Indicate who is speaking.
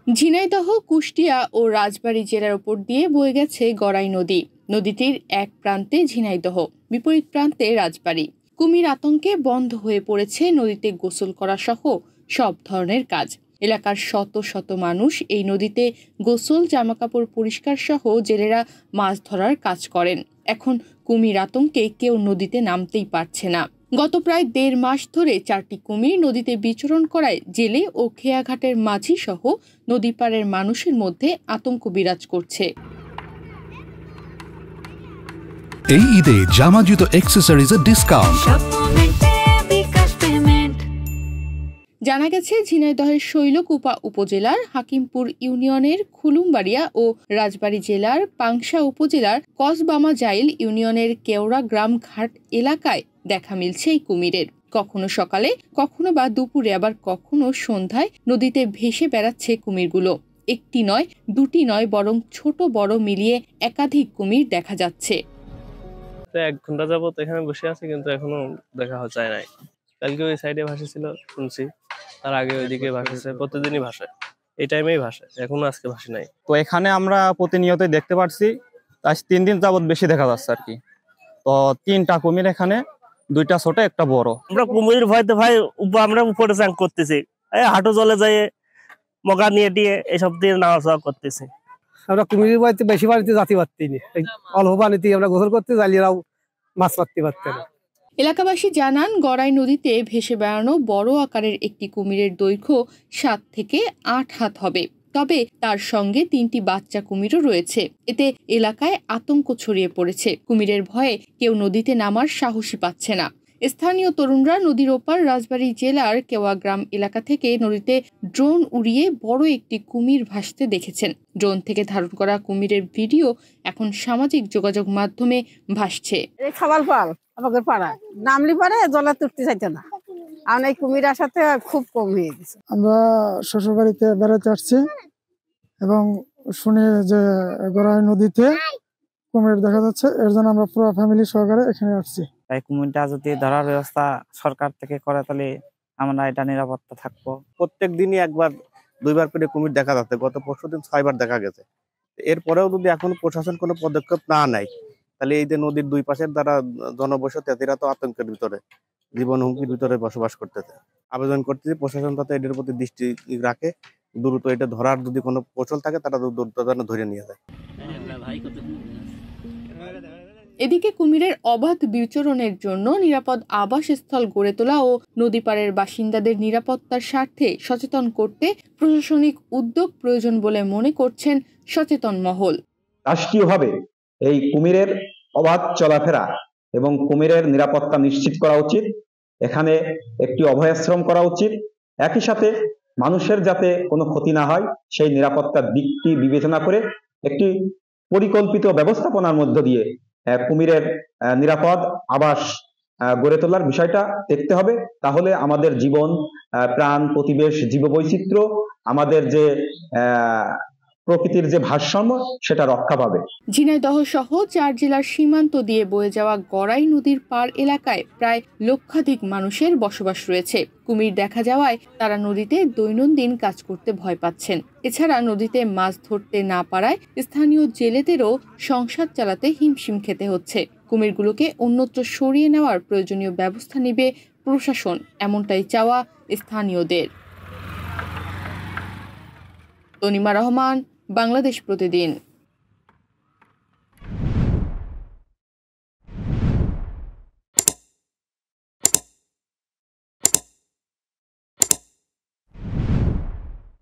Speaker 1: ঝিনাইদহ, কুষ্টিয়া ও রাজবাড়ী জেলার উপর দিয়ে বয়ে গেছে গড়াই নদী। নদীটির এক প্রান্তে ঝিনাইদহ, বিপরীত প্রান্তে রাজবাড়ী। কুমির আতঙ্কে বন্ধ হয়ে পড়েছে নদীতে গোসল করা সহ সব ধরনের কাজ। এলাকার শত শত মানুষ এই নদীতে গোসল, জামাকাপড় পরিষ্কার সহ জেলেরা মাছ ধরার কাজ করেন। এখন কুমির আতঙ্কে কেউ নদীতে নামতেই পারছে না। গত প্রায় ১.৫ মাস ধরে ৪টি কুমির নদীতে বিচরণ করায় জেলে ও খেয়াঘাটের মাঝি সহ নদী পাড়ের মানুষের মধ্যে আতঙ্ক বিরাজ করছে।
Speaker 2: এই ঈদে জামা জুতো অ্যাক্সেসরিজের ডিসকাউন্ট।
Speaker 1: জানা গেছে, ঝিনাইদহের শৈলকুপা উপজেলার হাকিমপুর ইউনিয়নের খুলুমবাড়িয়া ও রাজবাড়ী জেলার পাংশা উপজেলার কসবামা জাইল ইউনিয়নের কেওড়া গ্রাম ঘাট এলাকায় দেখা মিলছে এই কুমিরের। কখনো সকালে, কখনো বা দুপুরে, আবার কখনো সন্ধ্যায় নদীতে ভেসে বেড়াচ্ছে কুমিরগুলো। একটি নয়, দুটি নয়, বরং ছোট বড় মিলিয়ে একাধিক কুমির দেখা যাচ্ছে।
Speaker 3: ১ ঘন্টা যাবত এখানে বসে আছি, কিন্তু এখনো দেখা যায় নাই। কালকে ওই সাইডে ভাসেছিল শুনছি, তার আগে ওইদিকে ভাসেছে, প্রতিদিনই ভাসে, এই টাইমেই ভাসে, এখনো আজকে ভাসে নাই।
Speaker 4: তো এখানে আমরা প্রতিনিয়তই দেখতে পাচ্ছি, আজ 3 দিন যাবত বেশি দেখা যাচ্ছে আর কি। তো 3টা কুমির এখানে, 2টা ছোট, একটা বড়।
Speaker 3: আমরা কুমির ভয়তে ভাই আমরা উপরে চান করতেছি, হাঁটু জলে যাই মগা নিয়ে দিয়ে এসব দিয়ে নাওয়া চাওয়া করতেছি।
Speaker 5: আমরা কুমিরের বাড়িতে বেশি বাড়িতে যাতে পারতেই না, অল্প পানিতে আমরা গোসল করতে জালিয়ারাও মাছ মারতে পারতে না।
Speaker 1: এলাকাবাসী জানান, গড়াই নদীতে ভেসে বেড়ানো বড় আকারের একটি কুমিরের দৈর্ঘ্য 7 থেকে 8 হাত হবে। তবে তার সঙ্গে 3টি বাচ্চা কুমিরও রয়েছে। এতে এলাকায় আতঙ্ক ছড়িয়ে পড়েছে। কুমিরের ভয়ে কেউ নদীতে নামার সাহসী পাচ্ছে না। স্থানীয় তরুণরা নদীর ওপার রাজবাড়ী জেলার কেওয়া গ্রাম এলাকা থেকে নদীতে ড্রোন উড়িয়ে বড় একটি কুমির ভাসতে দেখেছেন। ড্রোন থেকে ধারণ করা কুমিরের ভিডিও এখন সামাজিক যোগাযোগ মাধ্যমে ভাসছে।
Speaker 6: আমাদের পাড়া নামলি পারে জলে তুলতে চাইতে না, আমরা এই কুমির আসাতে খুব কম হয়ে গেছে।
Speaker 7: আমরা শ্বশুর বাড়িতে বেড়াতে আসছি এবং শুনি যে গড়াই নদীতে কুমির দেখা যাচ্ছে, এর জন্য আমরা পুরো ফ্যামিলি সহকারে এখানে আসছি।
Speaker 8: তাই কুমিরটা যদি ধরার ব্যবস্থা সরকার থেকে করে, তাহলে আমরা এটা নিরাপত্তা থাকবো।
Speaker 9: প্রত্যেক দিনই 1বার 2বার করে কুমির দেখা যাচ্ছে, গত পরশুদিন 6বার দেখা গেছে। এরপরেও যদি এখন প্রশাসন কোনো পদক্ষেপ না নেয়, তাহলে এই যে নদীর 2 পাশের দ্বারা জনবসতি, এরা তো আতঙ্কের ভিতরে, জীবন হুমকির ভিতরে বসবাস করতেছে। আবেদন করতেছি প্রশাসন যাতে এটার প্রতি দৃষ্টি রাখে, দ্রুত এটা ধরার যদি কোনো কৌশল থাকে তারা দ্রুত ধরে নিয়ে যায়।
Speaker 1: এদিকে কুমিরের অবাধ বিচরণের জন্য নিরাপদ আবাসস্থল গড়ে তোলা ও নদী পাড়ের বাসিন্দাদের নিরাপত্তার স্বার্থে সচেতন করতে প্রশাসনিক উদ্যোগ প্রয়োজন বলে মনে করছেন সচেতন মহল।
Speaker 10: রাষ্ট্রীয়ভাবে এই কুমিরের অবাধ চলাফেরা এবং কুমিরের নিরাপত্তা নিশ্চিত করা উচিত। এখানে একটি অভয়াশ্রম করা উচিত। একই সাথে মানুষের যাতে কোনো ক্ষতি না হয় সেই নিরাপত্তার দিকটি বিবেচনা করে একটি পরিকল্পিত ব্যবস্থাপনার মধ্য দিয়ে কুমিরের নিরাপদ আবাস গড়ে তোলার বিষয়টা দেখতে হবে। তাহলে আমাদের জীবন, প্রাণ, প্রতিবেশ, জীববৈচিত্র্য, আমাদের যে প্রকৃতির যে ভারসাম্য, সেটা রক্ষা পাবে।
Speaker 1: ঝিনাইদহ সহ 4 জেলার সীমান্ত দিয়ে বয়ে যাওয়া গড়াই নদীর পার এলাকায় প্রায় লক্ষাধিক মানুষের বসবাস রয়েছে। কুমির দেখা যাওয়ায় তারা নদীতে দৈনন্দিন কাজ করতে ভয় পাচ্ছেন। এছাড়া নদীতে মাছ ধরতে না পারায় স্থানীয় জেলেদেরও সংসার চালাতে হিমশিম খেতে হচ্ছে। কুমিরগুলোকে অন্যত্র সরিয়ে নেওয়ার প্রয়োজনীয় ব্যবস্থা নেবে প্রশাসন, এমনটাই চাওয়া স্থানীয়দের। তনিমা রহমান, বাংলাদেশ প্রতিদিন।